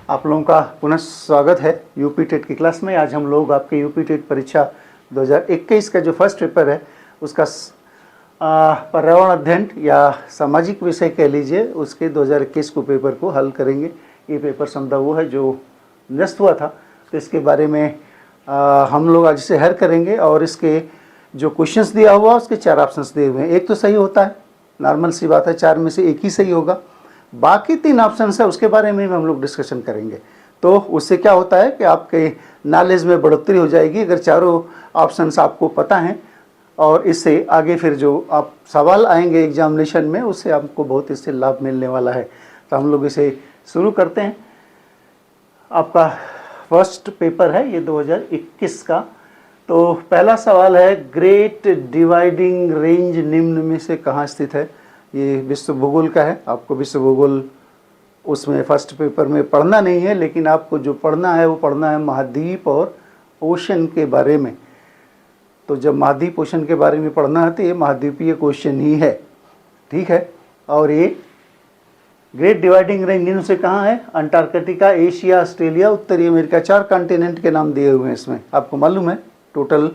आप लोगों का पुनः स्वागत है यूपी टेट की क्लास में। आज हम लोग आपके यूपी टेट परीक्षा 2021 का जो फर्स्ट पेपर है उसका पर्यावरण अध्ययन या सामाजिक विषय कह लीजिए, उसके 2021 को पेपर को हल करेंगे। ये पेपर समझा वो है जो निरस्त हुआ था, तो इसके बारे में हम लोग आज इसे हल करेंगे। और इसके जो क्वेश्चंस दिया हुआ उसके 4 ऑप्शंस दिए हुए हैं। एक तो सही होता है, नॉर्मल सी बात है, 4 में से एक ही सही होगा। बाकी 3 ऑप्शन है उसके बारे में हम लोग डिस्कशन करेंगे। तो उससे क्या होता है कि आपके नॉलेज में बढ़ोतरी हो जाएगी अगर चारों ऑप्शंस आपको पता हैं, और इससे आगे फिर जो आप सवाल आएंगे एग्जामिनेशन में उससे आपको बहुत इससे लाभ मिलने वाला है। तो हम लोग इसे शुरू करते हैं। आपका फर्स्ट पेपर है ये 2021 का। तो पहला सवाल है, ग्रेट डिवाइडिंग रेंज निम्न में से कहाँ स्थित है। ये विश्व भूगोल का है। आपको विश्व भूगोल उसमें फर्स्ट पेपर में पढ़ना नहीं है, लेकिन आपको जो पढ़ना है वो पढ़ना है महाद्वीप और ओशन के बारे में। तो जब महाद्वीप ओशन के बारे में पढ़ना है तो ये महाद्वीपीय क्वेश्चन ही है, ठीक है। और ये ग्रेट डिवाइडिंग रेंज निम्न से कहाँ है, अंटार्कटिका, एशिया, ऑस्ट्रेलिया, उत्तरी अमेरिका। 4 कॉन्टिनेंट के नाम दिए हुए हैं इसमें। आपको मालूम है टोटल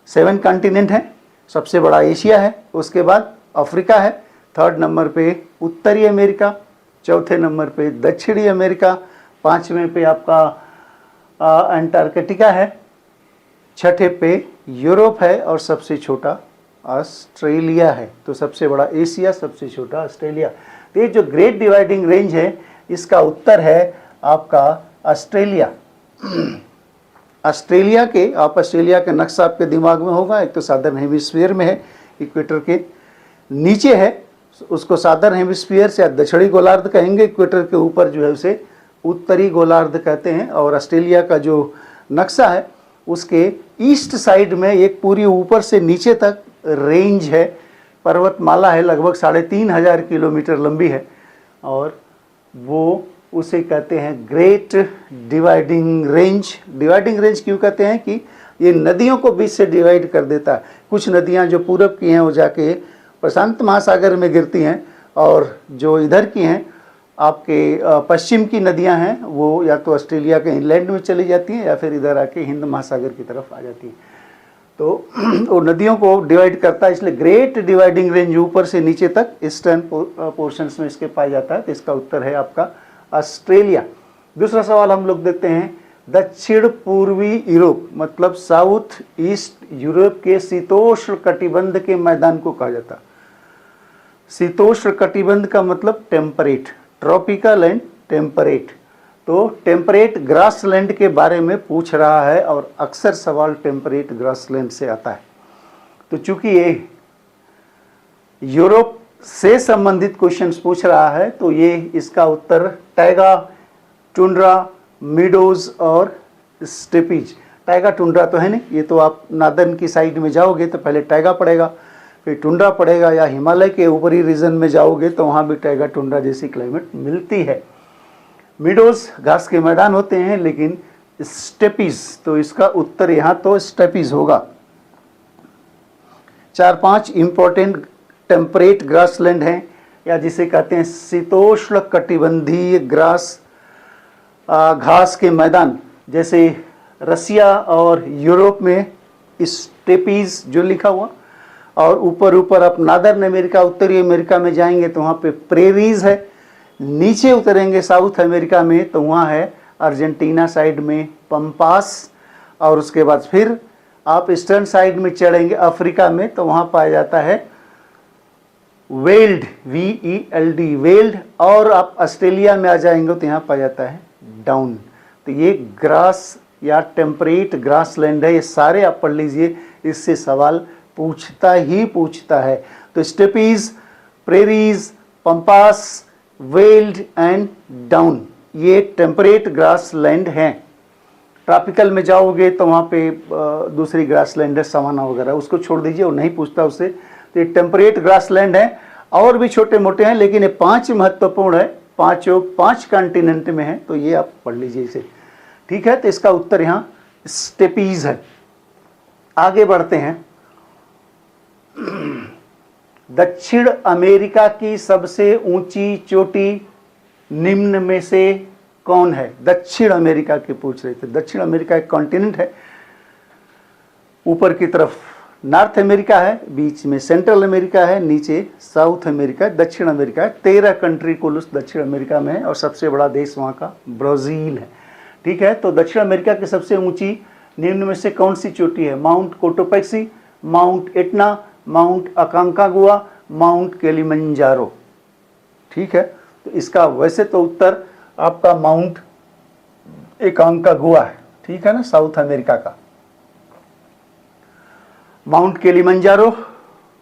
7 कॉन्टिनेंट हैं। सबसे बड़ा एशिया है, उसके बाद अफ्रीका है, 3rd नंबर पे उत्तरी अमेरिका, 4थे नंबर पे दक्षिणी अमेरिका, 5वें पे आपका अंटार्कटिका है, 6ठे पे यूरोप है और सबसे छोटा ऑस्ट्रेलिया है। तो सबसे बड़ा एशिया, सबसे छोटा ऑस्ट्रेलिया। तो ये जो ग्रेट डिवाइडिंग रेंज है इसका उत्तर है आपका ऑस्ट्रेलिया। ऑस्ट्रेलिया के, आप ऑस्ट्रेलिया का नक्शा आपके दिमाग में होगा। एक तो सादर्न हेमिस्फीयर में है, इक्वेटर के नीचे है, उसको सादर्न हेमिस्फीयर से दक्षिणी गोलार्ध कहेंगे। इक्वेटर के ऊपर जो है उसे उत्तरी गोलार्ध कहते हैं। और ऑस्ट्रेलिया का जो नक्शा है उसके ईस्ट साइड में एक पूरी ऊपर से नीचे तक रेंज है, पर्वतमाला है, लगभग 3500 किलोमीटर लंबी है। और वो उसे कहते हैं great dividing range. Dividing range क्यों कहते हैं कि ये नदियों को बीच से डिवाइड कर देता है। कुछ नदियां जो पूरब की हैं वो जाके प्रशांत महासागर में गिरती हैं, और जो इधर की हैं आपके पश्चिम की नदियां हैं वो या तो ऑस्ट्रेलिया के इंलैंड में चली जाती हैं या फिर इधर आके हिंद महासागर की तरफ आ जाती हैं। तो वो नदियों को डिवाइड करता है, इसलिए ग्रेट डिवाइडिंग रेंज ऊपर से नीचे तक ईस्टर्न पोर्शंस में इसके पाया जाता है। तो इसका उत्तर है आपका ऑस्ट्रेलिया। दूसरा सवाल हम लोग देखते हैं, दक्षिण पूर्वी यूरोप मतलब साउथ ईस्ट यूरोप के शीतोष्ण कटिबंध के मैदान को कहा जाता है। शीतोष्ण कटिबंध का मतलब टेम्परेट, ट्रॉपिकल एंड टेम्परेट। तो टेम्परेट ग्रासलैंड के बारे में पूछ रहा है और अक्सर सवाल टेम्परेट ग्रासलैंड से आता है। तो चूंकि ये यूरोप से संबंधित क्वेश्चंस पूछ रहा है तो ये इसका उत्तर टैगा, टुंड्रा, मीडोज और स्टेपीज। टैगा टुंड्रा तो है नहीं, ये तो आप नादन की साइड में जाओगे तो पहले टैगा पड़ेगा, फिर टुंड्रा पड़ेगा, या हिमालय के ऊपरी रीजन में जाओगे तो वहाँ भी टैगा टुंड्रा जैसी क्लाइमेट मिलती है। मीडोज घास के मैदान होते हैं, लेकिन स्टेपीज, तो इसका उत्तर यहाँ तो स्टेपीज होगा। 4-5 इंपॉर्टेंट टेम्परेट ग्रासलैंड हैं, या जिसे कहते हैं शीतोष्ण कटिबंधीय घास के मैदान। जैसे रसिया और यूरोप में स्टेपीज जो लिखा हुआ, और ऊपर ऊपर आप नादर्न अमेरिका, उत्तरी अमेरिका में जाएंगे तो वहाँ पे प्रेरीज है। नीचे उतरेंगे साउथ अमेरिका में तो वहाँ है अर्जेंटीना साइड में पंपास। और उसके बाद फिर आप ईस्टर्न साइड में चढ़ेंगे अफ्रीका में तो वहाँ पाया जाता है वेल्ड, VELD, वेल्ड। और आप ऑस्ट्रेलिया में आ जाएंगे तो यहाँ पाया जाता है डाउन। तो ये ग्रास या टेम्परेट ग्रासलैंड है। ये सारे आप पढ़ लीजिए, इससे सवाल पूछता ही पूछता है। तो steppes, prairies, pampas, veld and down ये टेम्परेट ग्रासलैंड हैं। ट्रॉपिकल में जाओगे तो वहाँ पे दूसरी ग्रासलैंड है, सवाना वगैरह, उसको छोड़ दीजिए, वो नहीं पूछता उससे। तो ये टेम्परेट ग्रासलैंड है। और भी छोटे मोटे हैं, लेकिन ये 5 महत्वपूर्ण है, 5 कॉन्टिनेंट में है। तो ये आप पढ़ लीजिए इसे, ठीक है। तो इसका उत्तर यहाँ स्टेपीज है। आगे बढ़ते हैं। दक्षिण अमेरिका की सबसे ऊंची चोटी निम्न में से कौन है? दक्षिण अमेरिका के पूछ रहे थे। दक्षिण अमेरिका एक कॉन्टिनेंट है, ऊपर की तरफ नॉर्थ अमेरिका है, बीच में सेंट्रल अमेरिका है, नीचे साउथ अमेरिका, दक्षिण अमेरिका है। 13 कंट्री कुल उस दक्षिण अमेरिका में है और सबसे बड़ा देश वहाँ का ब्राज़ील है। ठीक है, तो दक्षिण अमेरिका की सबसे ऊंची निम्न में से कौन सी चोटी है? Mount Cotopaxi, mount Etna, mount अकांकागुआ, mount Kilimanjaro. ठीक है, तो इसका वैसे तो उत्तर आपका माउंट अकांकागुआ है। ठीक है ना, साउथ अमेरिका का माउंट किलिमंजारो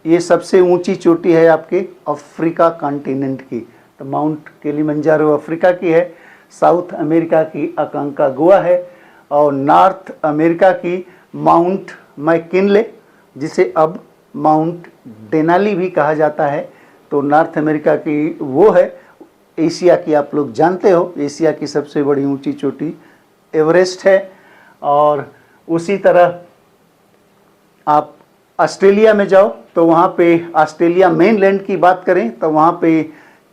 ये सबसे ऊंची चोटी है आपके अफ्रीका कॉन्टिनेंट की। तो माउंट किलिमंजारो अफ्रीका की है, साउथ अमेरिका की अकांकागुआ है और नॉर्थ अमेरिका की माउंट मैकिनले, जिसे अब माउंट डेनाली भी कहा जाता है। तो नॉर्थ अमेरिका की वो है। एशिया की आप लोग जानते हो, एशिया की सबसे बड़ी ऊंची चोटी एवरेस्ट है। और उसी तरह आप ऑस्ट्रेलिया में जाओ तो वहाँ पे ऑस्ट्रेलिया मेनलैंड की बात करें तो वहाँ पे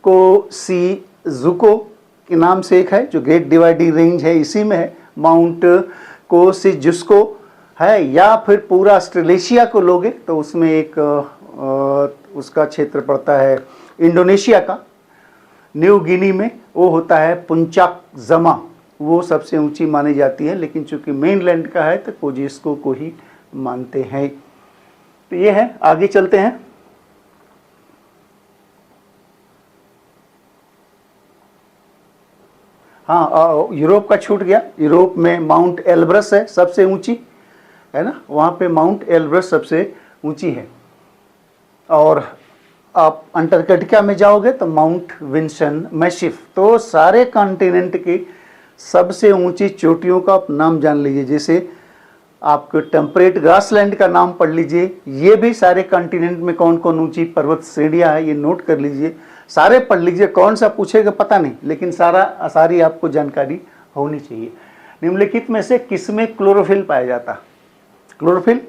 कोसिज़ुको के नाम से एक है जो ग्रेट डिवाइडिंग रेंज है, इसी में है। माउंट कोसिज़ुस्को है, या फिर पूरा ऑस्ट्रेलेशिया को लोगे तो उसमें एक उसका क्षेत्र पड़ता है इंडोनेशिया का, न्यू गिनी में वो होता है पुंचाक जमा, वो सबसे ऊंची मानी जाती है। लेकिन चूंकि मेनलैंड का है तो कोजिस्को को ही मानते हैं। तो ये है, आगे चलते हैं। हाँ, यूरोप का छूट गया। यूरोप में माउंट एल्ब्रस है सबसे ऊंची, है ना, वहाँ पे माउंट एल्ब्रस सबसे ऊंची है। और आप अंटार्कटिका में जाओगे तो माउंट विंसन मैसिफ। तो सारे कॉन्टिनेंट की सबसे ऊंची चोटियों का आप नाम जान लीजिए। जैसे आपको टेम्परेट ग्रासलैंड का नाम पढ़ लीजिए। ये भी सारे कॉन्टिनेंट में कौन कौन ऊंची पर्वत श्रेणियाँ है ये नोट कर लीजिए, सारे पढ़ लीजिए। कौन सा पूछेगा पता नहीं, लेकिन सारी आपको जानकारी होनी चाहिए। निम्नलिखित में से किसमें क्लोरोफिल पाया जाता? क्लोरोफिल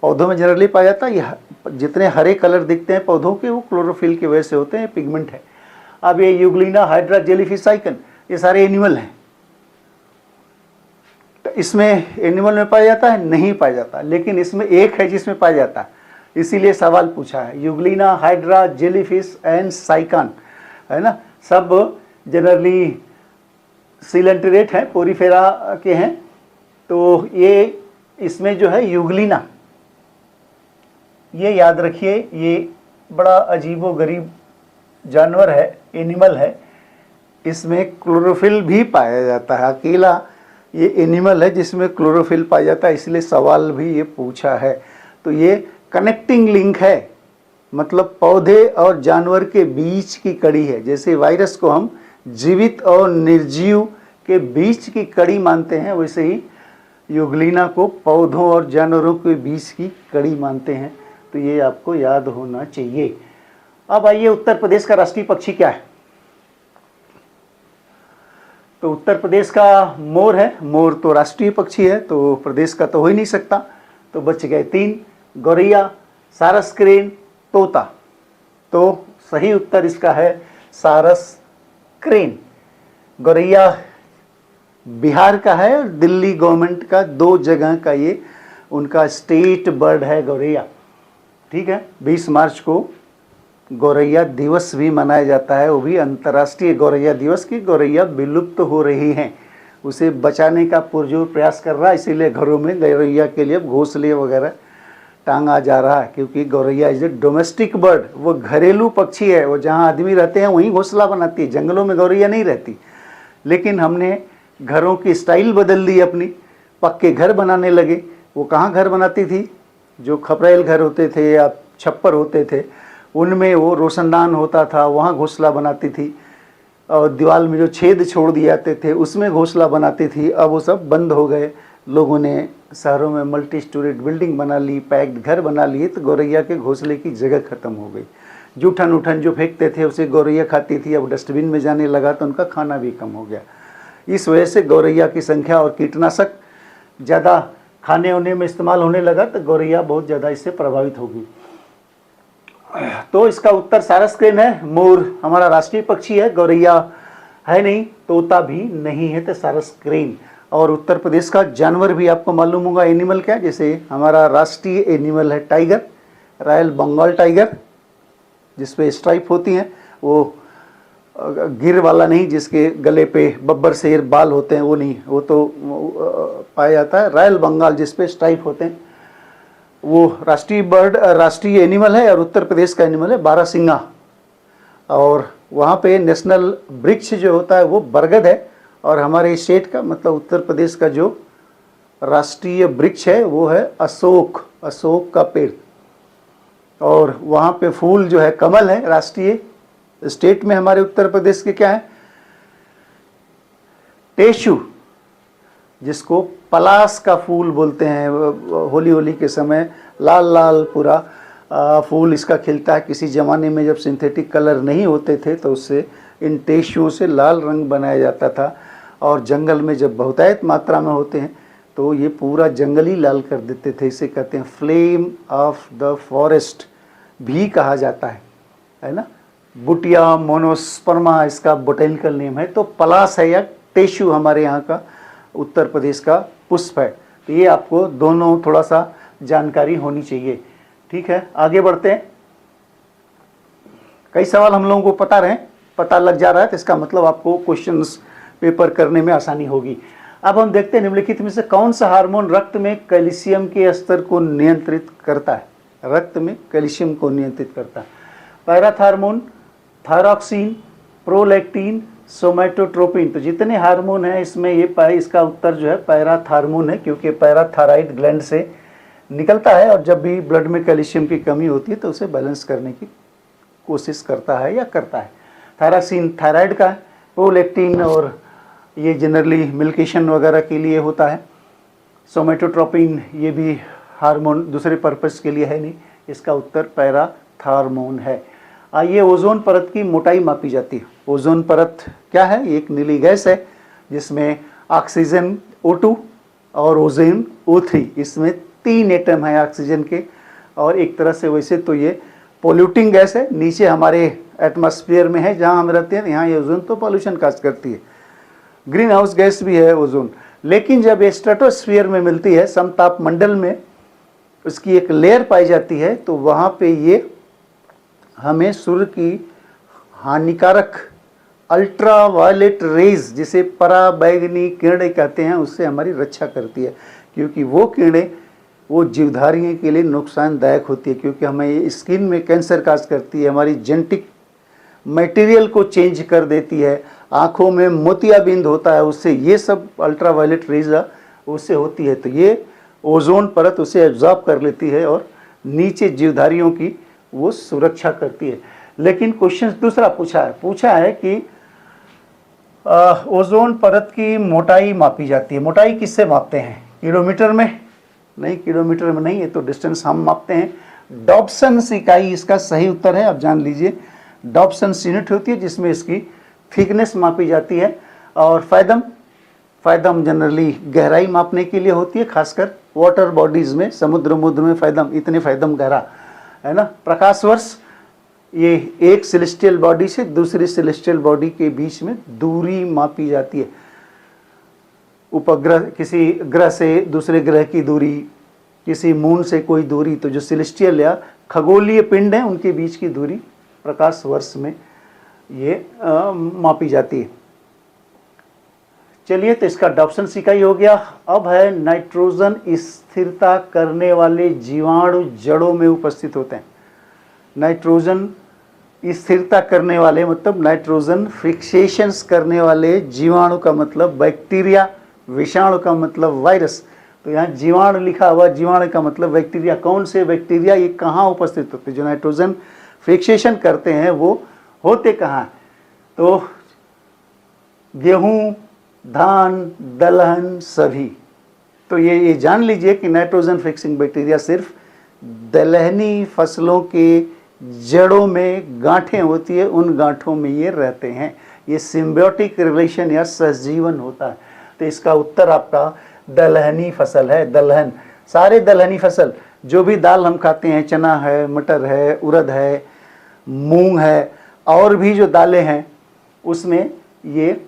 पौधों में जनरली पाया जाता है। ये जितने हरे कलर दिखते हैं पौधों के वो क्लोरोफिल की वजह से होते हैं, पिगमेंट है। अब ये यूग्लिना, हाइड्रा, जेलीफिश, साइकन, ये सारे एनिमल हैं। तो इसमें एनिमल में पाया जाता है? नहीं पाया जाता, लेकिन इसमें एक है जिसमें पाया जाता है, इसीलिए सवाल पूछा है। यूग्लिना, हाइड्रा, जेलीफिश एंड साइकन, है ना, सब जनरली सिलेंटरेट हैं, पोरीफेरा के हैं। तो ये इसमें जो है यूग्लिना, ये याद रखिए, ये बड़ा अजीबो गरीब जानवर है, एनिमल है। इसमें क्लोरोफिल भी पाया जाता है, अकेला ये एनिमल है जिसमें क्लोरोफिल पाया जाता है, इसलिए सवाल भी ये पूछा है। तो ये कनेक्टिंग लिंक है, मतलब पौधे और जानवर के बीच की कड़ी है। जैसे वायरस को हम जीवित और निर्जीव के बीच की कड़ी मानते हैं, वैसे ही यूग्लिना को पौधों और जानवरों के बीच की कड़ी मानते हैं। तो ये आपको याद होना चाहिए। अब आइए, उत्तर प्रदेश का राष्ट्रीय पक्षी क्या है? तो उत्तर प्रदेश का मोर है। मोर तो राष्ट्रीय पक्षी है, तो प्रदेश का तो हो ही नहीं सकता। तो बच गए 3, गौरैया, सारस क्रेन, तोता। तो सही उत्तर इसका है सारस क्रेन। गौरैया बिहार का है और दिल्ली गवर्नमेंट का 2 जगह का ये उनका स्टेट बर्ड है गौरैया। ठीक है, 20 मार्च को गौरैया दिवस भी मनाया जाता है, वो भी अंतर्राष्ट्रीय गौरैया दिवस की। गौरैया विलुप्त हो रही हैं, उसे बचाने का पुरजोर प्रयास कर रहा है, इसीलिए घरों में गौरैया के लिए घोंसले वगैरह टांगा जा रहा है। क्योंकि गौरैया इज ए डोमेस्टिक बर्ड, वो घरेलू पक्षी है, वो जहाँ आदमी रहते हैं वहीं घोंसला बनाती है। जंगलों में गौरैया नहीं रहती। लेकिन हमने घरों की स्टाइल बदल दी अपनी, पक्के घर बनाने लगे। वो कहाँ घर बनाती थी? जो खपरेल घर होते थे या छप्पर होते थे उनमें वो रोशनदान होता था, वहाँ घोंसला बनाती थी। और दीवार में जो छेद छोड़ दिए जाते थे उसमें घोंसला बनाती थी। अब वो सब बंद हो गए। लोगों ने शहरों में मल्टी स्टोरेड बिल्डिंग बना ली, पैक्ड घर बना लिए, तो गौरैया के घोंसले की जगह खत्म हो गई। जूठन उठन जो फेंकते थे उसे गौरैया खाती थी, अब डस्टबिन में जाने लगा तो उनका खाना भी कम हो गया। इस वजह से गौरैया की संख्या और कीटनाशक ज़्यादा खाने होने में इस्तेमाल होने लगा, तो गौरैया बहुत ज़्यादा इससे प्रभावित होगी। तो इसका उत्तर सारस क्रेन है। मोर हमारा राष्ट्रीय पक्षी है, गौरैया है नहीं, तोता भी नहीं है, तो सारा स्क्रीन। और उत्तर प्रदेश का जानवर भी आपको मालूम होगा, एनिमल क्या, जैसे हमारा राष्ट्रीय एनिमल है टाइगर, रॉयल बंगाल टाइगर, जिस पे स्ट्राइप होती हैं, वो गिर वाला नहीं, जिसके गले पे बब्बर शेर बाल होते हैं, वो नहीं, वो तो पाया जाता है। रॉयल बंगाल जिस पे स्ट्राइप होते हैं, वो राष्ट्रीय बर्ड, राष्ट्रीय एनिमल है। और उत्तर प्रदेश का एनिमल है बारहसिंगा। और वहाँ पे नेशनल वृक्ष जो होता है वो बरगद है। और हमारे स्टेट का मतलब उत्तर प्रदेश का जो राष्ट्रीय वृक्ष है वो है अशोक, अशोक का पेड़। और वहाँ पे फूल जो है कमल है। राष्ट्रीय स्टेट में हमारे उत्तर प्रदेश के क्या है, टेशु, जिसको पलाश का फूल बोलते हैं। होली होली के समय लाल लाल पूरा फूल इसका खिलता है। किसी ज़माने में जब सिंथेटिक कलर नहीं होते थे तो उससे इन टेशुओं से लाल रंग बनाया जाता था। और जंगल में जब बहुतायत मात्रा में होते हैं तो ये पूरा जंगल ही लाल कर देते थे। इसे कहते हैं फ्लेम ऑफ द फॉरेस्ट भी कहा जाता है ना। बुटिया मोनोस्पर्मा इसका बोटेनिकल नेम है। तो पलाश है या टेशु हमारे यहाँ का उत्तर प्रदेश का पुष्प है। तो ये आपको दोनों थोड़ा सा जानकारी होनी चाहिए। ठीक है, आगे बढ़ते हैं। कई सवाल हम लोगों को पता लग जा रहा है, तो इसका मतलब आपको क्वेश्चंस पेपर करने में आसानी होगी। अब हम देखते हैं निम्नलिखित में से कौन सा हार्मोन रक्त में कैल्शियम के स्तर को नियंत्रित करता है। रक्त में कैल्शियम को नियंत्रित करता है। Parathormone, thyroxine, prolactin, somatotropin. तो जितने हार्मोन हैं इसमें इसका उत्तर जो है पैराथार्मोन है, क्योंकि पैराथायराइड ग्लैंड से निकलता है और जब भी ब्लड में कैल्शियम की कमी होती है तो उसे बैलेंस करने की कोशिश करता है या करता है। थायरॉक्सिन थायराइड का है। प्रोलैक्टिन और ये जनरली मिल्केशन वगैरह के लिए होता है। सोमैटोट्रोपिन ये भी हार्मोन दूसरे पर्पस के लिए है नहीं। इसका उत्तर पैराथार्मोन है। आइए, ओजोन परत की मोटाई मापी जाती है। ओजोन परत क्या है, एक नीली गैस है जिसमें ऑक्सीजन O2 और ओजोन O3, इसमें 3 एटम है ऑक्सीजन के। और एक तरह से वैसे तो ये पोल्यूटिंग गैस है, नीचे हमारे एटमॉस्फेयर में है जहाँ हम रहते हैं, यहाँ ये ओजोन तो पॉल्यूशन काज करती है। ग्रीन हाउस गैस भी है ओजोन। लेकिन जब ये स्ट्रेटोस्फीयर में मिलती है, समताप मंडल में उसकी एक लेयर पाई जाती है, तो वहाँ पे ये हमें सूर्य की हानिकारक अल्ट्रावायलेट रेज, जिसे पराबैंगनी किरणें कहते हैं, उससे हमारी रक्षा करती है। क्योंकि वो किरणें वो जीवधारियों के लिए नुकसानदायक होती है, क्योंकि हमें स्किन में कैंसर काज करती है, हमारी जेनेटिक मटेरियल को चेंज कर देती है, आँखों में मोतियाबिंद होता है, उससे ये सब अल्ट्रावायलेट रेज उससे होती है। तो ये ओजोन परत उसे एब्जॉर्ब कर लेती है और नीचे जीवधारियों की वो सुरक्षा करती है। लेकिन क्वेश्चन दूसरा पूछा है कि ओजोन परत की मोटाई मापी जाती है। मोटाई किससे मापते हैं, किलोमीटर में? नहीं, किलोमीटर में नहीं, ये तो डिस्टेंस हम मापते हैं। डॉप्सन्स इकाई इसका सही उत्तर है। आप जान लीजिए, डॉप्सन्स यूनिट होती है जिसमें इसकी थिकनेस मापी जाती है। और फैदम जनरली गहराई मापने के लिए होती है, खासकर वाटर बॉडीज़ में, समुद्र में फैदम, इतने फैदम गहरा है ना। प्रकाश वर्ष, ये एक सेलेस्टियल बॉडी से दूसरी सेलेस्टियल बॉडी के बीच में दूरी मापी जाती है। उपग्रह, किसी ग्रह से दूसरे ग्रह की दूरी, किसी मून से कोई दूरी, तो जो सेलेस्टियल या खगोलीय पिंड हैं उनके बीच की दूरी प्रकाश वर्ष में ये मापी जाती है। चलिए, तो इसका डॉप्सन इकाई हो गया। अब है नाइट्रोजन स्थिरता करने वाले जीवाणु जड़ों में उपस्थित होते हैं। नाइट्रोजन स्थिरता करने वाले मतलब नाइट्रोजन फिक्सेशंस करने वाले जीवाणु का मतलब बैक्टीरिया, विषाणु का मतलब वायरस। तो यहाँ जीवाणु लिखा हुआ, जीवाणु का मतलब बैक्टीरिया। कौन से बैक्टीरिया, ये कहाँ उपस्थित होते हैं? जो नाइट्रोजन फिक्सेशन करते हैं वो होते कहाँ? तो गेहूँ, धान, दलहन सभी। तो ये जान लीजिए कि नाइट्रोजन फिक्सिंग बैक्टीरिया सिर्फ दलहनी फसलों के जड़ों में गांठें होती है, उन गांठों में ये रहते हैं। ये सिम्बियोटिक रिलेशन या सहजीवन होता है। तो इसका उत्तर आपका दलहनी फसल है। दलहन, सारे दलहनी फसल, जो भी दाल हम खाते हैं, चना है, मटर है, उड़द है, मूंग है, और भी जो दालें हैं, उसमें ये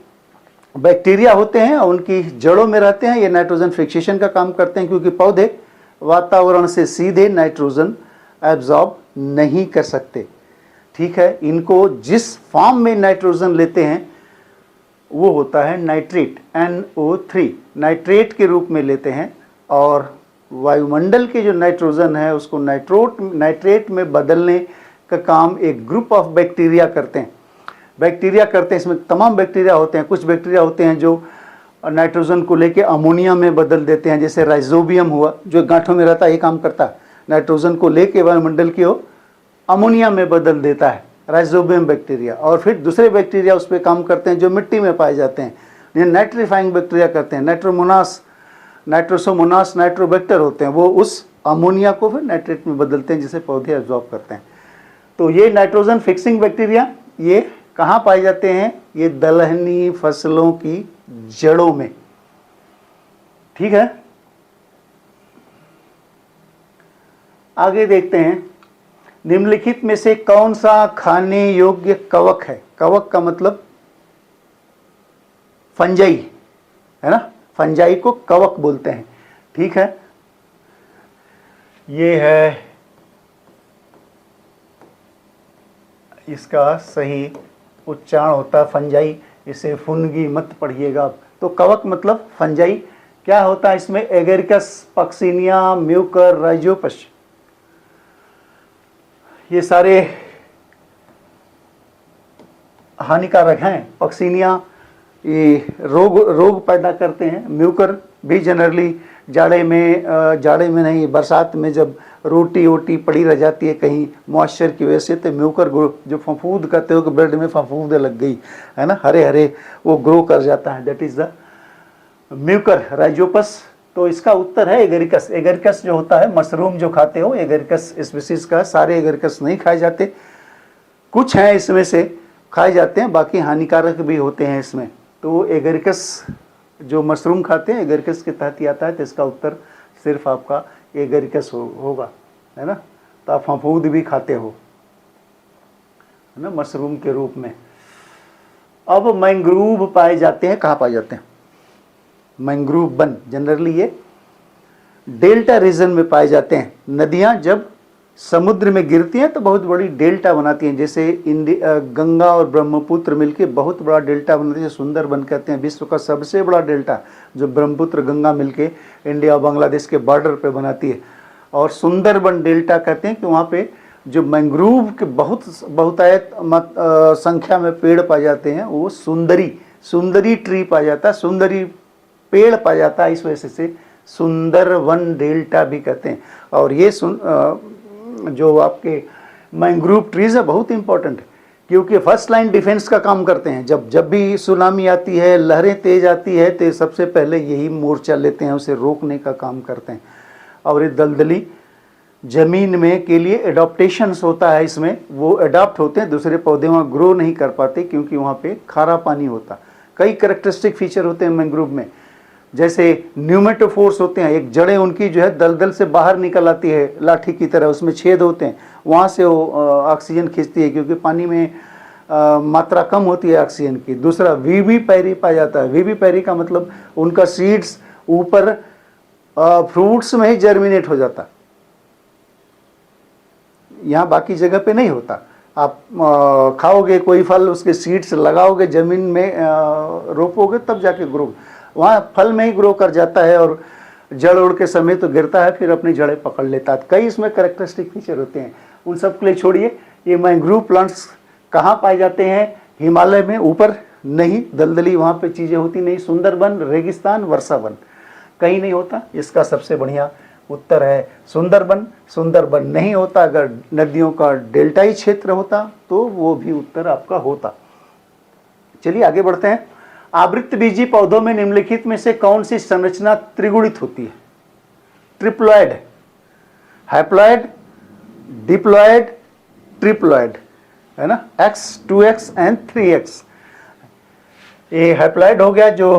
बैक्टीरिया होते हैं और उनकी जड़ों में रहते हैं। ये नाइट्रोजन फिक्सेशन का काम करते हैं क्योंकि पौधे वातावरण से सीधे नाइट्रोजन एब्जॉर्ब नहीं कर सकते। ठीक है, इनको जिस फॉर्म में नाइट्रोजन लेते हैं वो होता है नाइट्रेट, NO3 नाइट्रेट के रूप में लेते हैं, और वायुमंडल के जो नाइट्रोजन है उसको नाइट्रेट में बदलने का काम एक ग्रुप ऑफ बैक्टीरिया करते हैं। इसमें तमाम बैक्टीरिया होते हैं। कुछ बैक्टीरिया होते हैं जो नाइट्रोजन को लेके अमोनिया में बदल देते हैं, जैसे राइजोबियम हुआ जो गांठों में रहता है, ये काम करता है, नाइट्रोजन को लेके वायुमंडल की वो अमोनिया में बदल देता है, राइजोबियम बैक्टीरिया। और फिर दूसरे बैक्टीरिया उस पर काम करते हैं जो मिट्टी में पाए जाते हैं, ये नाइट्रीफाइंग बैक्टीरिया करते हैं। नाइट्रोसोमोनास नाइट्रोबैक्टर होते हैं, वो उस अमोनिया को फिर नाइट्रेट में बदलते हैं जिसे पौधे एब्जॉर्ब करते हैं। तो ये नाइट्रोजन फिक्सिंग बैक्टीरिया ये कहाँ पाए जाते हैं? ये दलहनी फसलों की जड़ों में। ठीक है, आगे देखते हैं, निम्नलिखित में से कौन सा खाने योग्य कवक है? कवक का मतलब फंजाई है ना, फंजाई को कवक बोलते हैं। ठीक है, ये है, इसका सही उच्चारण होता है फंजाई, इसे फुनगी मत पढ़िएगा। तो कवक मतलब फंजाई। क्या होता है इसमें? एगेरिकस, पक्सिनिया, म्यूकर, राइजोपस, ये सारे हानिकारक हैं। पक्सिनिया ये रोग पैदा करते हैं। म्यूकर भी जनरली जाड़े में नहीं, बरसात में जब रोटी वोटी पड़ी रह जाती है कहीं मॉइस्चर की वजह से, तो म्यूकर जो फफूंद कहते हो कि ब्लड में फफूंद लग गई है ना, हरे हरे वो ग्रो कर जाता है, that is the Mucor. Rhizopus, तो इसका उत्तर है एगेरिकस। एगेरिकस जो होता है, मशरूम जो खाते हो, एगेरिकस स्पीसीज का। सारे एगेरिकस नहीं खाए जाते, कुछ हैं इसमें से खाए जाते हैं, बाकी हानिकारक भी होते हैं इसमें। तो एगेरिकस जो मशरूम खाते हैं एगेरिकस के तहत ही आता है, तो इसका उत्तर सिर्फ आपका एगेरिकस होगा, है ना। तो आप फफूंद भी खाते हो, है ना, मशरूम के रूप में। अब मैंग्रोव पाए जाते हैं, कहाँ पाए जाते हैं? मैंग्रोव वन जनरली ये डेल्टा रीजन में पाए जाते हैं। नदियाँ जब समुद्र में गिरती हैं तो बहुत बड़ी डेल्टा बनाती हैं, जैसे गंगा और ब्रह्मपुत्र मिलके बहुत बड़ा डेल्टा बनाती है, सुंदरबन कहते हैं। विश्व का सबसे बड़ा डेल्टा जो ब्रह्मपुत्र गंगा मिलके इंडिया और बांग्लादेश के बॉर्डर पे बनाती है, और सुंदरबन डेल्टा कहते हैं कि वहाँ पे जो मैंग्रोव के बहुतायत संख्या में पेड़ पाए जाते हैं, वो सुंदरी ट्री पाया जाता है, सुंदरी पेड़ पाया जाता है, इस वजह से सुंदरवन डेल्टा भी कहते हैं। और ये जो आपके मैंग्रोव ट्रीज है बहुत इंपॉर्टेंट है, क्योंकि फर्स्ट लाइन डिफेंस का काम करते हैं। जब भी सुनामी आती है, लहरें तेज आती है, तो सबसे पहले यही मोर्चा लेते हैं, उसे रोकने का काम करते हैं। और ये दलदली जमीन में के लिए एडॉप्टेशंस होता है, इसमें वो एडॉप्ट होते हैं, दूसरे पौधे वहाँ ग्रो नहीं कर पाते क्योंकि वहाँ पे खारा पानी होता। कई कैरेक्टरिस्टिक फीचर होते हैं मैंग्रोव में, जैसे न्यूमेटोफोर्स होते हैं, एक जड़ें उनकी जो है दलदल से बाहर निकल आती है लाठी की तरह, उसमें छेद होते हैं, वहाँ से वो ऑक्सीजन खींचती है क्योंकि पानी में मात्रा कम होती है ऑक्सीजन की। दूसरा वीवी पैरी पाया जाता है। वीवी पैरी का मतलब उनका सीड्स ऊपर फ्रूट्स में ही जर्मिनेट हो जाता, यहाँ बाकी जगह पे नहीं होता। आप खाओगे कोई फल, उसके सीड्स लगाओगे जमीन में, रोपोगे तब जाके ग्रो, वहाँ फल में ही ग्रो कर जाता है, और जड़ उड़ के समय तो गिरता है, फिर अपनी जड़ें पकड़ लेता है। कई इसमें कैरेक्टरिस्टिक फीचर होते हैं, उन सब के लिए छोड़िए। ये मैंग्रोव प्लांट्स कहाँ पाए जाते हैं? हिमालय में, ऊपर नहीं, दलदली वहाँ पे चीज़ें होती नहीं। सुंदरबन, रेगिस्तान, वर्षावन, कहीं नहीं होता। इसका सबसे बढ़िया उत्तर है सुंदरबन। सुंदरबन नहीं होता, अगर नदियों का डेल्टाई क्षेत्र होता तो वो भी उत्तर आपका होता। चलिए आगे बढ़ते हैं। आवृतबीजी पौधों में निम्नलिखित में से कौन सी संरचना त्रिगुणित होती है? ट्रिप्लॉइड, हैप्लॉइड, डिप्लॉइड, ट्रिप्लॉइड, है ना, X, 2X एंड 3X। ये हैप्लॉइड हो गया, जो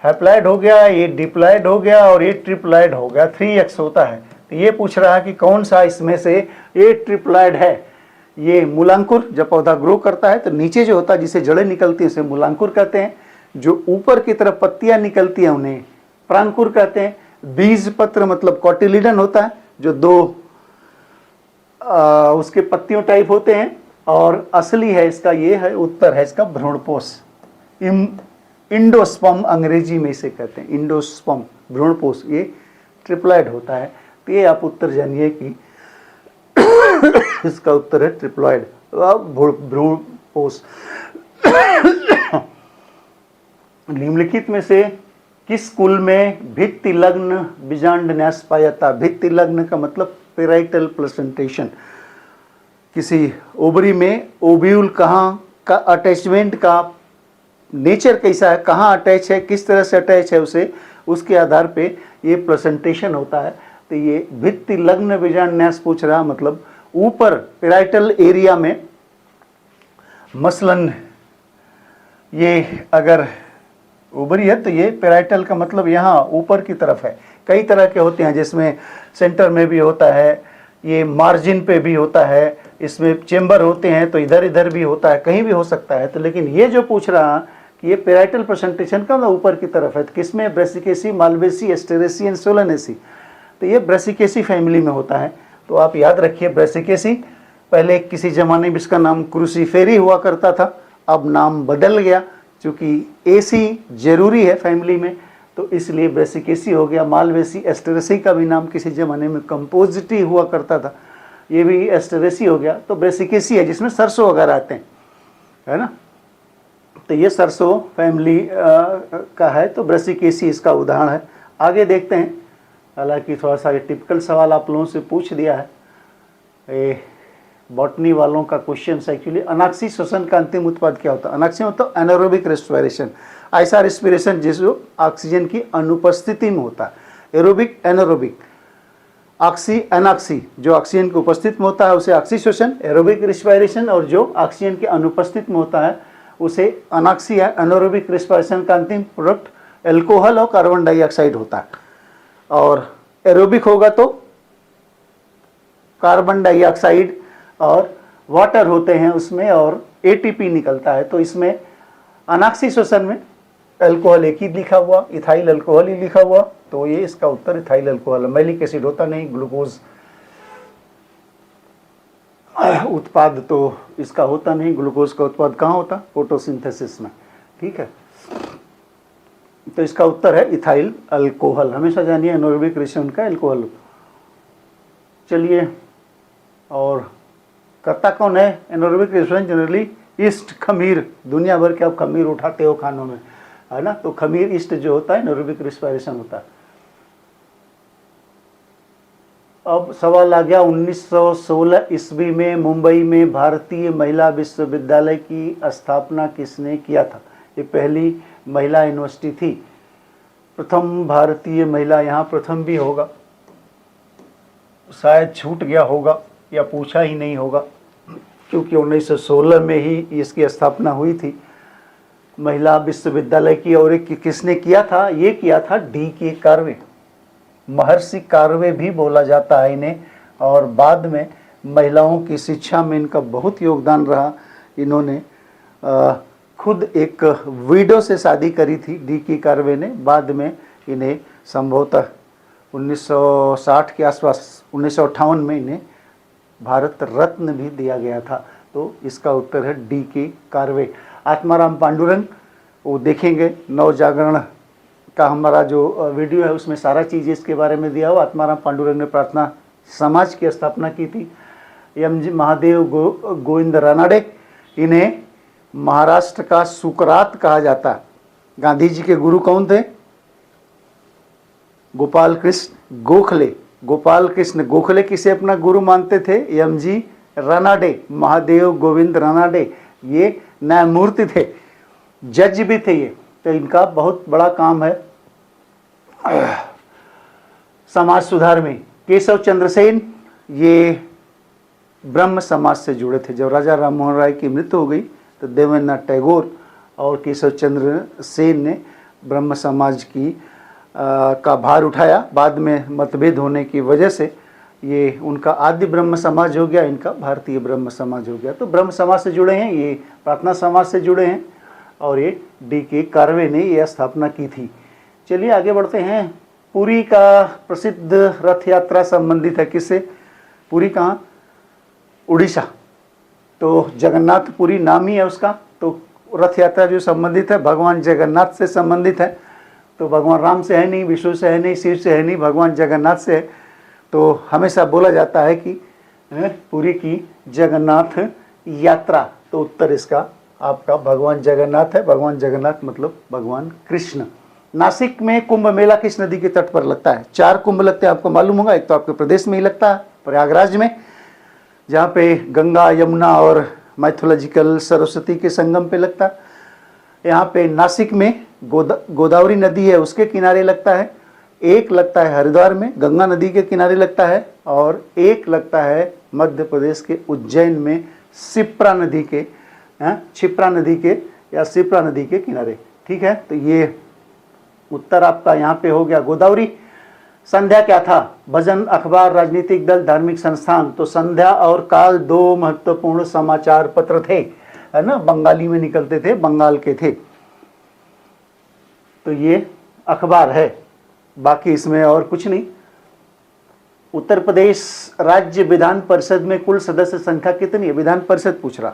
हैप्लॉइड हो गया, ये डिप्लॉइड हो गया, और ये ट्रिप्लॉइड हो गया, 3X होता है। तो ये पूछ रहा है कि कौन सा इसमें से ये ट्रिप्लॉइड है। ये मूलांकुर, जब पौधा ग्रो करता है तो नीचे जो होता है जिसे जड़ें निकलती है उसे मूलांकुर कहते हैं। जो ऊपर की तरफ पत्तियां निकलती हैं उन्हें प्रांकुर कहते हैं। बीज पत्र मतलब कॉटिलिडन होता है, जो दो उसके पत्तियों टाइप होते हैं। और असली है इसका ये है, उत्तर है इसका भ्रूणपोष। इंडोस्पर्म अंग्रेजी में इसे कहते हैं, इंडोस्पर्म भ्रूणपोष। ये ट्रिप्लॉइड होता है। तो ये आप उत्तर जानिए कि इसका उत्तर है ट्रिप्लॉइड, भ्रूणपोष। निम्नलिखित में से किस कुल में भित्ति लग्न बीजांड न्यास पाया जाता? भित्ति लग्न का मतलब पेराइटल प्लेसेंटेशन। किसी ओवरी में ओव्यूल कहाँ का अटैचमेंट का नेचर कैसा है, कहाँ अटैच है, किस तरह से अटैच है उसे, उसके आधार पे ये प्लेसेंटेशन होता है। तो ये भित्ति लग्न बीजांड न्यास पूछ रहा, मतलब ऊपर पेराइटल एरिया में, मसलन ये अगर ओवरी है तो ये पेराइटल का मतलब यहाँ ऊपर की तरफ है। कई तरह के होते हैं, जिसमें सेंटर में भी होता है, ये मार्जिन पे भी होता है, इसमें चेंबर होते हैं तो इधर इधर भी होता है, कहीं भी हो सकता है। तो लेकिन ये जो पूछ रहा कि ये पेराइटल प्रेजेंटेशन का ऊपर की तरफ है, तो किसमें? Brassicaceae, Malvaceae, Asteraceae and Solanaceae. तो ये ब्रेसिकेसी फैमिली में होता है। तो आप याद रखिए ब्रेसिकेसी, पहले किसी ज़माने में इसका नाम क्रूसीफेरी हुआ करता था, अब नाम बदल गया, चूँकि एसी जरूरी है फैमिली में तो इसलिए ब्रेसिकेसी हो गया। मालवेसी, एस्टेरेसी का भी नाम किसी ज़माने में कंपोजिटी हुआ करता था, ये भी एस्टेरेसी हो गया। तो ब्रेसिकेसी है जिसमें सरसों वगैरह आते हैं, है ना। तो ये सरसों फैमिली का है, तो ब्रेसिकेसी इसका उदाहरण है। आगे देखते हैं, हालांकि थोड़ा सा ये टिपिकल सवाल आप लोगों से पूछ दिया है, ये बॉटनी वालों का क्वेश्चन है एक्चुअली। अनाक्सी श्वसन का अंतिम उत्पाद क्या होता है? अनाक्सी मतलब एनारोबिक रेस्पिरेशन, ऐसा रेस्पिरेशन जिसमें ऑक्सीजन की अनुपस्थिति में होता है। एरोबिक, एनारोबिक, ऑक्सी, एनाक्सी, जो ऑक्सीजन की उपस्थित में होता है उसे ऑक्सी श्वसन, एरोबिक रेस्पिरेशन, और जो ऑक्सीजन की अनुपस्थित में होता है उसे अनाक्सी या एनारोबिक रेस्पिरेशन का अंतिम प्रोडक्ट एल्कोहल और कार्बन डाइऑक्साइड होता है। और एरोबिक होगा तो कार्बन डाइऑक्साइड और वाटर होते हैं उसमें, और एटीपी निकलता है। तो इसमें अनाक्सी श्वसन में अल्कोहल एक ही लिखा हुआ, इथाइल अल्कोहल ही लिखा हुआ, तो ये इसका उत्तर इथाइल अल्कोहल। मैलिक एसिड होता नहीं, ग्लूकोज उत्पाद तो इसका होता नहीं। ग्लूकोज का उत्पाद कहाँ होता? फोटोसिंथेसिस में, ठीक है। तो इसका उत्तर है इथाइल अल्कोहल। हमेशा जानिए एनारोबिक रेशन का अल्कोहल। चलिए, और करता कौन है एनारोबिक रेशन? जनरली ईस्ट, खमीर। दुनिया भर के आप खमीर उठाते हो खानों में, है ना। तो खमीर ईस्ट जो होता है एनारोबिक रेस्पिरेशन होता है। अब सवाल आ गया, 1916 ईस्वी में मुंबई में भारतीय महिला विश्वविद्यालय की स्थापना किसने किया था? ये पहली महिला यूनिवर्सिटी थी, प्रथम भारतीय महिला। यहाँ प्रथम भी होगा, शायद छूट गया होगा या पूछा ही नहीं होगा, क्योंकि 1916 में ही इसकी स्थापना हुई थी महिला विश्वविद्यालय की। और किसने किया था? ये किया था D.K. कार्वे। महर्षि कार्वे भी बोला जाता है इन्हें, और बाद में महिलाओं की शिक्षा में इनका बहुत योगदान रहा। इन्होंने खुद एक विडो से शादी करी थी D.K. कार्वे ने। बाद में इन्हें संभवतः 1960 के आसपास, 1958 में इन्हें भारत रत्न भी दिया गया था। तो इसका उत्तर है D.K. कार्वे। आत्माराम पांडुरंग, वो देखेंगे, नवजागरण का हमारा जो वीडियो है उसमें सारा चीज़ इसके बारे में दिया हुआ। आत्माराम पांडुरंग ने प्रार्थना समाज की स्थापना की थी। M.G. महादेव गोविंद रानाडे, इन्हें महाराष्ट्र का सुकरात कहा जाता। गांधी जी के गुरु कौन थे? गोपाल कृष्ण गोखले। गोपाल कृष्ण गोखले किसे अपना गुरु मानते थे? M.G. रानाडे, महादेव गोविंद रानाडे। ये न्यायमूर्ति थे, जज भी थे ये। तो इनका बहुत बड़ा काम है समाज सुधार में। केशव चंद्र सेन, ये ब्रह्म समाज से जुड़े थे। जब राजा राम मोहन राय की मृत्यु हो गई तो देवेंद्रनाथ टैगोर और केशव चंद्र सेन ने ब्रह्म समाज की का भार उठाया। बाद में मतभेद होने की वजह से ये उनका आद्य ब्रह्म समाज हो गया, इनका भारतीय ब्रह्म समाज हो गया। तो ब्रह्म समाज से जुड़े हैं, ये प्रार्थना समाज से जुड़े हैं, और ये D.K. कार्वे ने यह स्थापना की थी। चलिए आगे बढ़ते हैं। पुरी का प्रसिद्ध रथ यात्रा संबंधित है किससे? पुरी कहाँ? उड़ीसा। तो जगन्नाथपुरी नाम ही है उसका। तो रथ यात्रा जो संबंधित है भगवान जगन्नाथ से संबंधित है। तो भगवान राम से है नहीं, विष्णु से है नहीं, शिव से है नहीं, भगवान जगन्नाथ से है। तो हमेशा बोला जाता है कि पुरी की जगन्नाथ यात्रा, तो उत्तर इसका आपका भगवान जगन्नाथ है। भगवान जगन्नाथ मतलब भगवान कृष्ण। नासिक में कुंभ मेला किस नदी के तट पर लगता है? 4 कुंभ लगते हैं, आपको मालूम होगा। एक तो आपके प्रदेश में ही लगता है, प्रयागराज में, जहाँ पे गंगा, यमुना और माइथोलॉजिकल सरस्वती के संगम पे लगता है। यहाँ पे नासिक में गोदावरी नदी है, उसके किनारे लगता है। एक लगता है हरिद्वार में, गंगा नदी के किनारे लगता है। और एक लगता है मध्य प्रदेश के उज्जैन में शिप्रा नदी के, क्षिप्रा नदी के या शिप्रा नदी के किनारे। ठीक है, तो ये उत्तर आपका यहाँ पे हो गया गोदावरी। संध्या क्या था? भजन, अखबार, राजनीतिक दल, धार्मिक संस्थान। तो संध्या और काल 2 महत्वपूर्ण समाचार पत्र थे, है ना, बंगाली में निकलते थे, बंगाल के थे। तो ये अखबार है, बाकी इसमें और कुछ नहीं। उत्तर प्रदेश राज्य विधान परिषद में कुल सदस्य संख्या कितनी है? विधान परिषद पूछ रहा,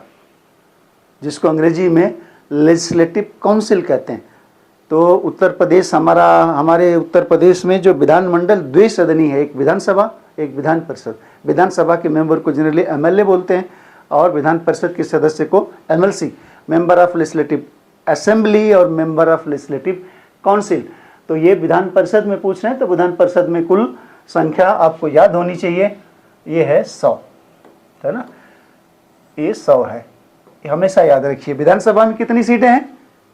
जिसको अंग्रेजी में लेजिस्लेटिव काउंसिल कहते हैं। तो उत्तर प्रदेश हमारे उत्तर प्रदेश में जो विधानमंडल द्विसदनी है, एक विधानसभा, एक विधान परिषद। विधानसभा के मेंबर को जनरली MLA बोलते हैं, और विधान परिषद के सदस्य को MLC, member of legislative assembly और मेंबर ऑफ लेजिस्लेटिव काउंसिल। तो ये विधान परिषद में पूछ रहे हैं। तो विधान परिषद में कुल संख्या आपको याद होनी चाहिए, ये है 100, है ना, ये 100 है, ये हमेशा याद रखिए। विधानसभा में कितनी सीटें हैं?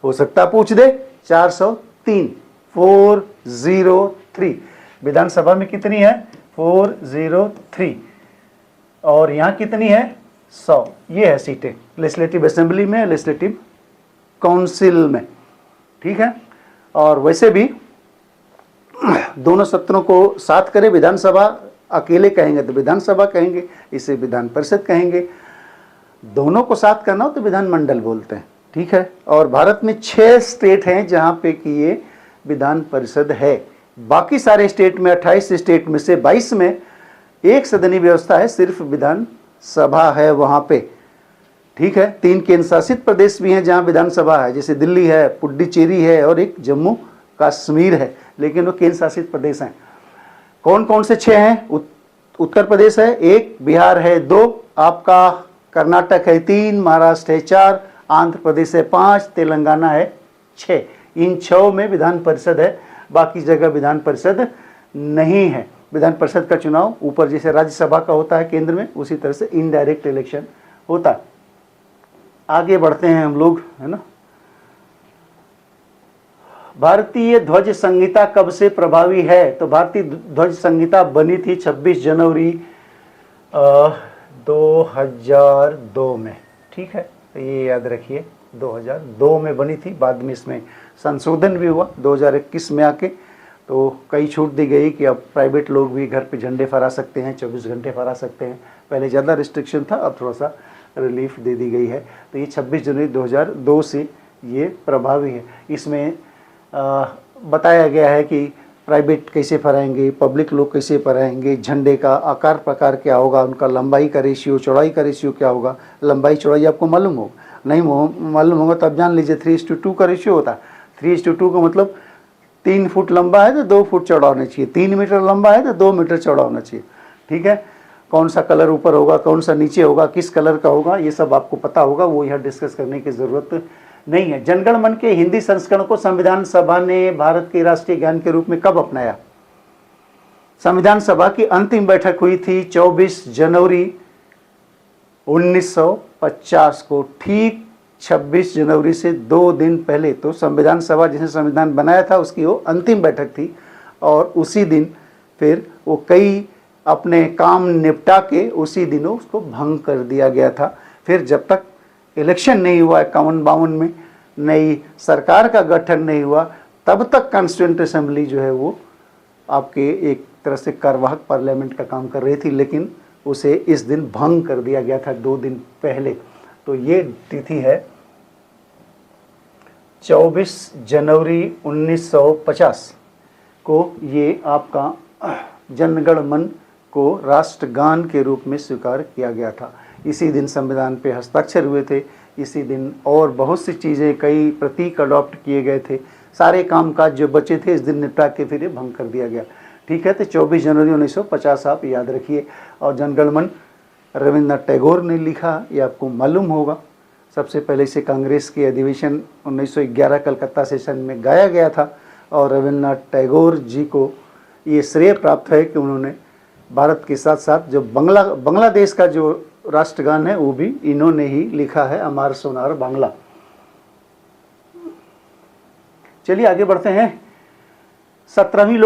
हो सकता पूछ दे, 403, 403। विधानसभा में कितनी है? 403। और यहाँ कितनी है? 100। ये है सीटें लेजिस्लेटिव असेंबली में, लेजिस्लेटिव काउंसिल में। ठीक है, और वैसे भी दोनों सत्रों को साथ करें। विधानसभा अकेले कहेंगे तो विधानसभा कहेंगे, इसे विधान परिषद कहेंगे। दोनों को साथ करना हो तो विधानमंडल बोलते हैं। ठीक है, और भारत में 6 स्टेट हैं जहाँ पे कि ये विधान परिषद है। बाकी सारे स्टेट में, 28 स्टेट में से 22 में एक सदनी व्यवस्था है, सिर्फ विधानसभा है वहाँ पे। ठीक है, 3 केंद्र शासित प्रदेश भी हैं जहाँ विधानसभा है, जैसे दिल्ली है, पुडुचेरी है और एक जम्मू कश्मीर है, लेकिन वो केंद्र शासित प्रदेश हैं। कौन कौन से 6 हैं? उत्तर प्रदेश है 1, बिहार है 2, आपका कर्नाटक है 3, महाराष्ट्र है 4, आंध्र प्रदेश है 5, तेलंगाना है 6। इन 6 में विधान परिषद है, बाकी जगह विधान परिषद नहीं है। विधान परिषद का चुनाव ऊपर जैसे राज्यसभा का होता है केंद्र में, उसी तरह से इनडायरेक्ट इलेक्शन होता है। आगे बढ़ते हैं हम लोग, है ना। भारतीय ध्वज संहिता कब से प्रभावी है? तो भारतीय ध्वज संहिता बनी थी 26 जनवरी 2002 में। ठीक है, तो ये याद रखिए, 2002 में बनी थी। बाद में इसमें संशोधन भी हुआ 2021 में आके, तो कई छूट दी गई कि अब प्राइवेट लोग भी घर पे झंडे फहरा सकते हैं, 24 घंटे फहरा सकते हैं। पहले ज़्यादा रिस्ट्रिक्शन था, अब थोड़ा सा रिलीफ दे दी गई है। तो ये 26 जनवरी 2002 से ये प्रभावी है। इसमें बताया गया है कि प्राइवेट कैसे फहराएंगे, पब्लिक लोग कैसे फहराएंगे, झंडे का आकार प्रकार क्या होगा, उनका लंबाई का रेशियो, चौड़ाई का रेशियो क्या होगा। लंबाई चौड़ाई आपको मालूम हो, नहीं मालूम होगा तो आप जान लीजिए 3:2 का रेशियो होता है। 3:2 का मतलब 3 फुट लंबा है तो 2 फुट चौड़ा होना चाहिए, 3 मीटर लंबा है तो 2 मीटर चौड़ा होना चाहिए। ठीक है, कौन सा कलर ऊपर होगा, कौन सा नीचे होगा, किस कलर का होगा, ये सब आपको पता होगा, वो यहाँ डिस्कस करने की ज़रूरत नहीं है। जनगण मन के हिंदी संस्करण को संविधान सभा ने भारत के राष्ट्रीय गान के रूप में कब अपनाया? संविधान सभा की अंतिम बैठक हुई थी 24 जनवरी 1950 को, ठीक 26 जनवरी से 2 दिन पहले। तो संविधान सभा जिसने संविधान बनाया था उसकी वो अंतिम बैठक थी, और उसी दिन फिर वो कई अपने काम निपटा के उसी दिनों उसको भंग कर दिया गया था। फिर जब तक इलेक्शन नहीं हुआ 51-52 में, नई सरकार का गठन नहीं हुआ, तब तक कॉन्स्टिट्यूएंट असेंबली जो है वो आपके एक तरह से कार्यवाहक पार्लियामेंट का काम कर रही थी, लेकिन उसे इस दिन भंग कर दिया गया था 2 दिन पहले। तो ये तिथि है 24 जनवरी 1950 को ये आपका जनगण मन को राष्ट्रगान के रूप में स्वीकार किया गया था। इसी दिन संविधान पे हस्ताक्षर हुए थे, इसी दिन और बहुत सी चीज़ें, कई प्रतीक अडॉप्ट किए गए थे। सारे कामकाज जो बचे थे इस दिन निपटा के फिर ये भंग कर दिया गया। ठीक है, तो 24 जनवरी 1950 आप याद रखिए। और जनगण मन रविन्द्रनाथ टैगोर ने लिखा, ये आपको मालूम होगा। सबसे पहले इसे कांग्रेस के अधिवेशन 1911 कलकत्ता सेशन में गाया गया था और रविन्द्रनाथ टैगोर जी को ये श्रेय प्राप्त है कि उन्होंने भारत के साथ साथ जो बांग्लादेश का जो राष्ट्रगान है वो भी इन्होंने ही लिखा है, अमार सोनार बांग्ला। चलिए आगे बढ़ते हैं। 17वीं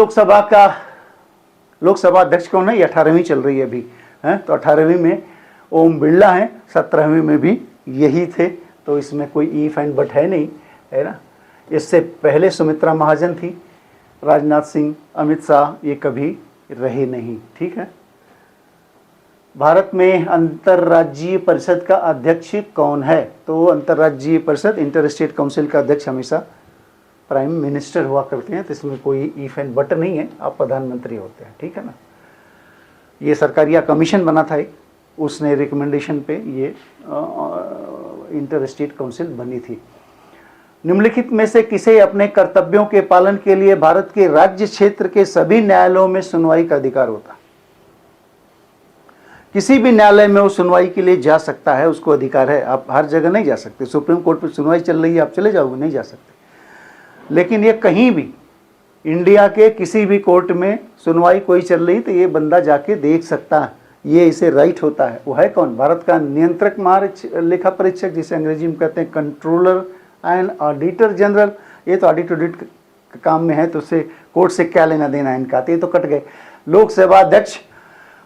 लोकसभा अध्यक्ष कौन है? ये 18वीं चल रही है अभी, है तो 18वीं में ओम बिरला हैं, 17वीं में भी यही थे, तो इसमें कोई ईफ एंड बट है नहीं, है ना। इससे पहले सुमित्रा महाजन थी, राजनाथ सिंह, अमित शाह ये कभी रहे नहीं। ठीक है। भारत में अंतर्राज्यीय परिषद का अध्यक्ष कौन है? तो अंतर्राज्यीय परिषद, इंटर स्टेट काउंसिल का अध्यक्ष हमेशा प्राइम मिनिस्टर हुआ करते हैं, तो इसमें कोई इफ एंड बट नहीं है, आप प्रधानमंत्री होते हैं। ठीक है ना। ये सरकारिया कमीशन बना था एक, उसने रिकमेंडेशन पे ये इंटर स्टेट काउंसिल बनी थी। निम्नलिखित में से किसे अपने कर्तव्यों के पालन के लिए भारत के राज्य क्षेत्र के सभी न्यायालयों में सुनवाई का अधिकार होता? किसी भी न्यायालय में वो सुनवाई के लिए जा सकता है, उसको अधिकार है। आप हर जगह नहीं जा सकते, सुप्रीम कोर्ट में सुनवाई चल रही है आप चले जाओगे, नहीं जा सकते। लेकिन ये कहीं भी इंडिया के किसी भी कोर्ट में सुनवाई कोई चल रही तो ये बंदा जाके देख सकता है, ये इसे राइट होता है। वो है कौन? भारत का नियंत्रक महालेखा परीक्षक, जिसे अंग्रेजी में कहते हैं कंट्रोलर एंड ऑडिटर जनरल। ये तो ऑडिट काम में है, तो उससे कोर्ट से क्या लेना देना है इनका, तो ये तो कट गए। लोकसभा अध्यक्ष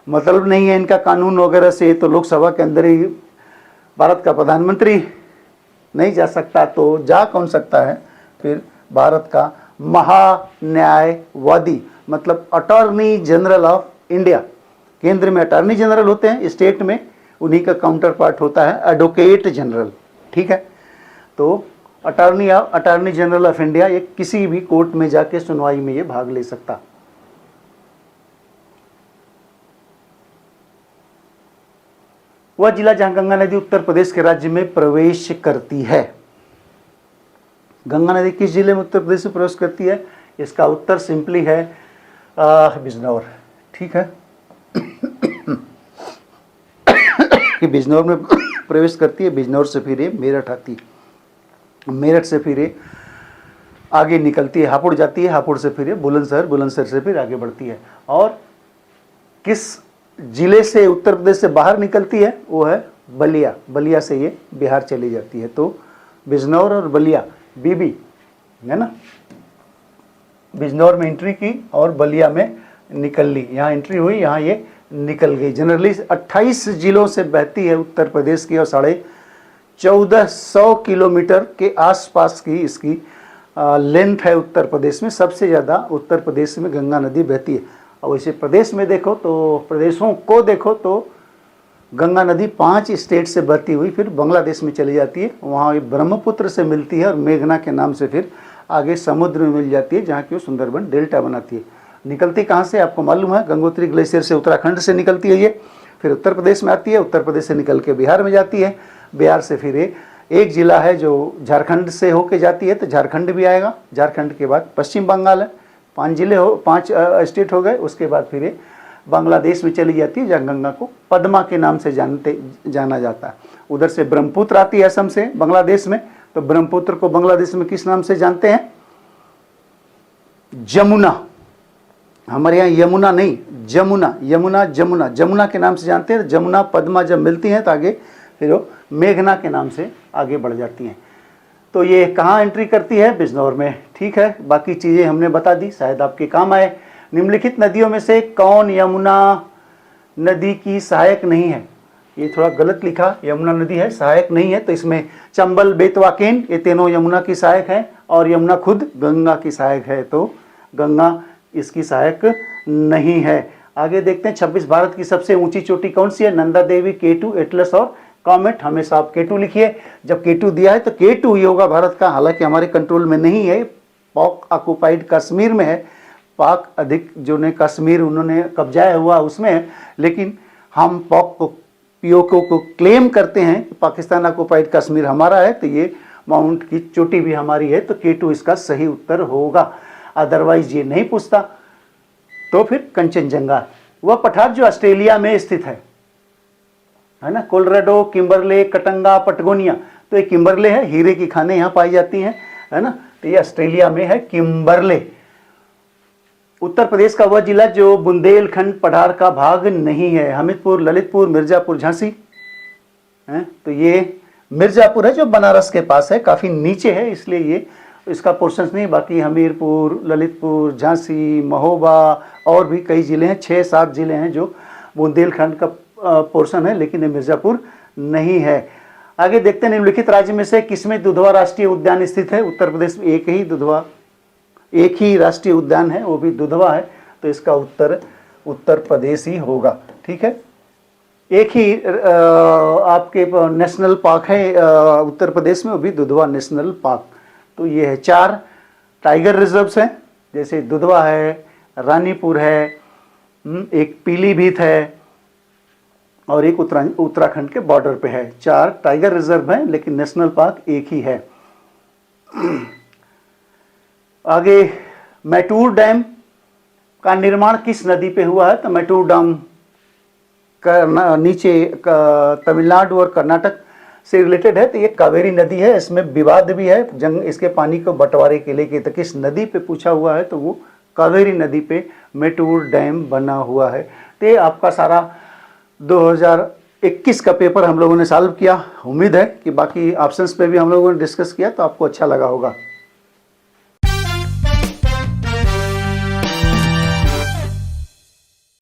मतलब नहीं है इनका कानून वगैरह से, तो लोकसभा के अंदर ही भारत का प्रधानमंत्री नहीं जा सकता, तो जा कौन सकता है? फिर भारत का महान्यायवादी, मतलब अटॉर्नी जनरल ऑफ इंडिया। केंद्र में अटॉर्नी जनरल होते हैं, स्टेट में उन्हीं का काउंटर पार्ट होता है एडवोकेट जनरल। ठीक है, तो अटॉर्नी जनरल ऑफ इंडिया ये किसी भी कोर्ट में जाके सुनवाई में ये भाग ले सकता। वह जिला जहां गंगा नदी उत्तर प्रदेश के राज्य में प्रवेश करती है। गंगा नदी किस जिले में उत्तर प्रदेश में प्रवेश करती है? इसका उत्तर सिंपली है बिजनौर। ठीक है कि बिजनौर में प्रवेश करती है, बिजनौर से फिर ये मेरठ आती है, मेरठ से फिर ये आगे निकलती है, हापुड़ जाती है, हापुड़ से फिर ये बुलंदशहर, बुलंदशहर से फिर आगे बढ़ती है। और किस जिले से उत्तर प्रदेश से बाहर निकलती है? वो है बलिया। बलिया से ये बिहार चली जाती है। तो बिजनौर और बलिया बीबी है ना, बिजनौर में एंट्री की और बलिया में निकल ली। यहाँ एंट्री हुई, यहाँ ये निकल गई। जनरली 28 जिलों से बहती है उत्तर प्रदेश की और 1450 किलोमीटर के आसपास की इसकी लेंथ है उत्तर प्रदेश में। सबसे ज़्यादा उत्तर प्रदेश में गंगा नदी बहती है। और वैसे प्रदेश में देखो तो, प्रदेशों को देखो तो गंगा नदी 5 स्टेट से बहती हुई फिर बांग्लादेश में चली जाती है, वहाँ ब्रह्मपुत्र से मिलती है और मेघना के नाम से फिर आगे समुद्र में मिल जाती है, जहाँ की वो सुंदरबन डेल्टा बनाती है। निकलती कहाँ से आपको मालूम है? गंगोत्री ग्लेशियर से उत्तराखंड से निकलती है ये, फिर उत्तर प्रदेश में आती है, उत्तर प्रदेश से निकल के बिहार में जाती है, बिहार से फिर एक जिला है जो झारखंड से होके जाती है, तो झारखंड भी आएगा। झारखंड के बाद पश्चिम बंगाल है, 5 जिले 5 स्टेट हो गए। उसके बाद फिर बांग्लादेश में चली जाती है, जहाँ गंगा को पद्मा के नाम से जाना जाता है। उधर से ब्रह्मपुत्र आती है असम से बांग्लादेश में, तो ब्रह्मपुत्र को बांग्लादेश में किस नाम से जानते हैं? जमुना। हमारे यहाँ यमुना नहीं, जमुना, यमुना जमुना, जमुना के नाम से जानते हैं। जमुना पद्मा जब मिलती हैं तो आगे फिर वो मेघना के नाम से आगे बढ़ जाती हैं। तो ये कहाँ एंट्री करती है? बिजनौर में। ठीक है, बाकी चीज़ें हमने बता दी, शायद आपके काम आए। निम्नलिखित नदियों में से कौन यमुना नदी की सहायक नहीं है? ये थोड़ा गलत लिखा, यमुना नदी है सहायक नहीं है, तो इसमें चंबल, बेतवा, केन ये तीनों यमुना की सहायक है और यमुना खुद गंगा की सहायक है, तो गंगा इसकी सहायक नहीं है। आगे देखते हैं 26 भारत की सबसे ऊंची चोटी कौन सी है? नंदा देवी, K2, एटलस और कॉमेट। हमेशा आप K2 लिखिए। जब K2 दिया है तो K2 ही होगा भारत का, हालांकि हमारे कंट्रोल में नहीं है, पाक ऑक्युपाइड कश्मीर में है, पाक अधिक जो ने कश्मीर उन्होंने कब्जाया हुआ उसमें है, लेकिन हम पाक को पीओके को क्लेम करते हैं कि पाकिस्तान ऑक्युपाइड कश्मीर हमारा है, तो ये माउंट की चोटी भी हमारी है, तो K2 इसका सही उत्तर होगा। अदरवाइज ये नहीं पूछता। तो फिर कंचनजंगा, वह पठार जो ऑस्ट्रेलिया में स्थित है ना, कोलोराडो, किम्बरले, कटंगा, पटगोनिया। तो ये किम्बरले है, हीरे की खानें यहाँ पाई जाती हैं, है ना, तो ये ऑस्ट्रेलिया में है किम्बरले। उत्तर प्रदेश का वह जिला जो बुंदेलखंड पठार का भाग नहीं है? हमीरपुर, ललितपुर, मिर्जापुर, झांसी है। तो ये मिर्जापुर है जो बनारस के पास है, काफ़ी नीचे है, इसलिए ये इसका पोर्शन नहीं। बाकी हमीरपुर, ललितपुर, झांसी, महोबा और भी कई ज़िले हैं, 6-7 ज़िले हैं जो बुंदेलखंड का पोर्शन है, लेकिन ये मिर्ज़ापुर नहीं है। आगे देखते हैं निम्नलिखित राज्य में से किसमें दुधवा राष्ट्रीय उद्यान स्थित है? उत्तर प्रदेश में एक ही राष्ट्रीय उद्यान है, वो भी दुधवा है, तो इसका उत्तर उत्तर प्रदेश ही होगा। ठीक है, एक ही आपके नेशनल पार्क है उत्तर प्रदेश में, वो भी दुधवा नेशनल पार्क। तो ये है 4 टाइगर रिजर्व्स हैं, जैसे दुधवा है, रानीपुर है, एक पीलीभीत है और एक उत्तराखंड के बॉर्डर पे है। 4 टाइगर रिजर्व हैं, लेकिन नेशनल पार्क एक ही है। आगे मैटूर डैम का निर्माण किस नदी पे हुआ है? तो मैटूर डैम नीचे तमिलनाडु और कर्नाटक से रिलेटेड है, तो ये कावेरी नदी है। इसमें विवाद भी है, इसके पानी को बंटवारे के लिए, तो किस नदी पे पूछा हुआ है, तो वो कावेरी नदी पे मैटूर डैम बना हुआ है। तो ये आपका सारा 2021 का पेपर हम लोगों ने सॉल्व किया। उम्मीद है कि बाकी ऑप्शंस पे भी हम लोगों ने डिस्कस किया तो आपको अच्छा लगा होगा।